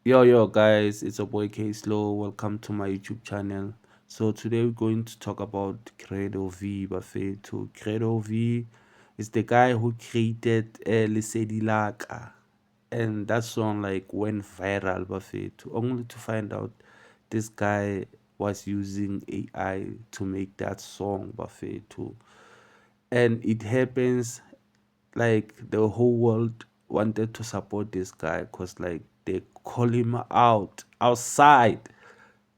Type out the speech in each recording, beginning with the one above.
Yo guys, it's your boy K Slow. Welcome to my YouTube channel. So today we're going to talk about Credo V Bafeto. Credo V is the guy who created Lesedi Laka, and that song like went viral Bafeto. Only to find out this guy was using AI to make that song Bafeto. And it happens like the whole world wanted to support this guy because like they call him outside,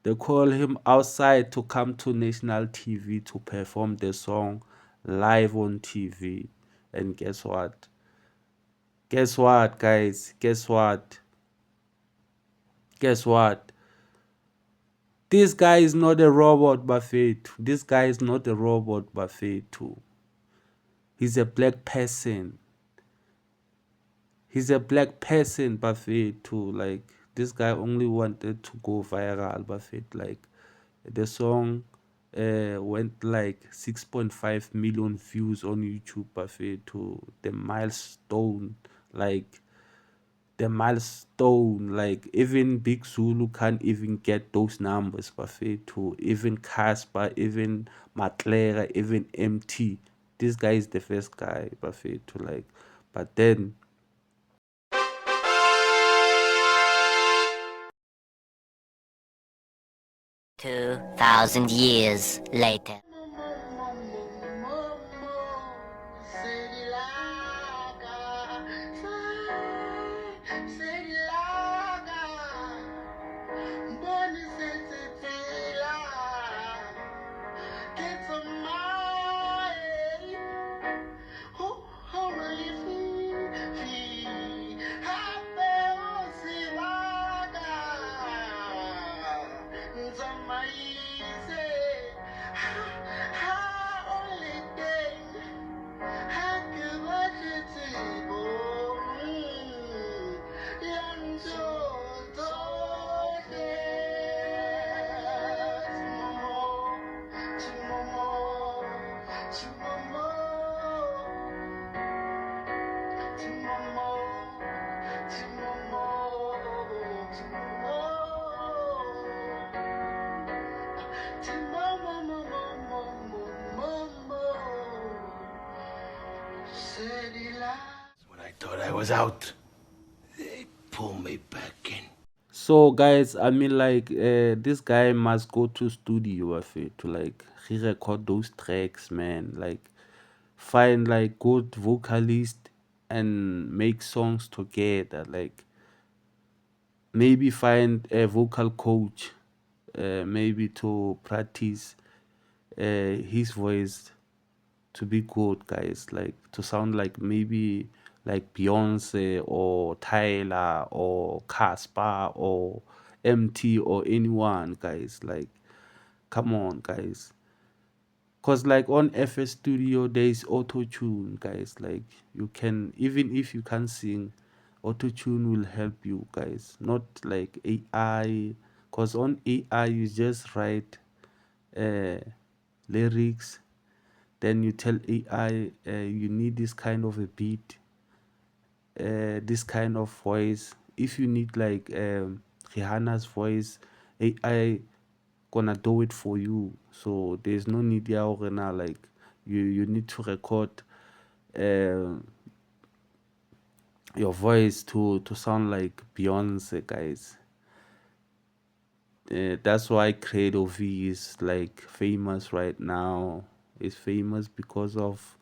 they call him outside to come to national TV to perform the song live on TV. And guess what guys, guess what, this guy is not a robot Buffett. This guy is not a robot Buffett too. He's a black person. He's a black person, Buffett too. Like this guy only wanted to go viral, Buffett. Like the song went like 6.5 million views on YouTube, Buffett to the milestone. Like the milestone, like even Big Zulu can't even get those numbers, Buffett to even Casper, even Maclera, even MT. This guy is the first guy, Buffett to like, but then 2,000 years later. When I thought I was out, they pulled me back in. so guys, I mean like this guy must go to studio of it to like re-record those tracks, man. Like find like good vocalist and make songs together. Like maybe find a vocal coach, maybe to practice his voice to be good, guys. Like to sound like maybe like Beyonce or Tyler or Casper or MT or anyone, guys. Like, come on, guys. Cause like on FS Studio there is auto tune, guys. Like you can, even if you can't sing, auto tune will help you, guys. Not like AI. Cause on AI you just write uh, lyrics, then you tell AI you need this kind of a beat, this kind of voice. If you need like Rihanna's voice, AI gonna do it for you. So there's no need ya hore na like you need to record uh, your voice to sound like Beyonce, guys. That's why Credo V is like famous right now. It's famous because of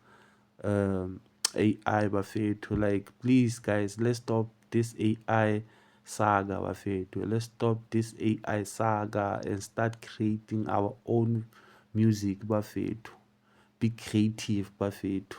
um, AI Bafethu. Like, please, guys, let's stop this AI saga Bafethu. Let's stop this AI saga and start creating our own music Bafethu. Be creative Bafethu.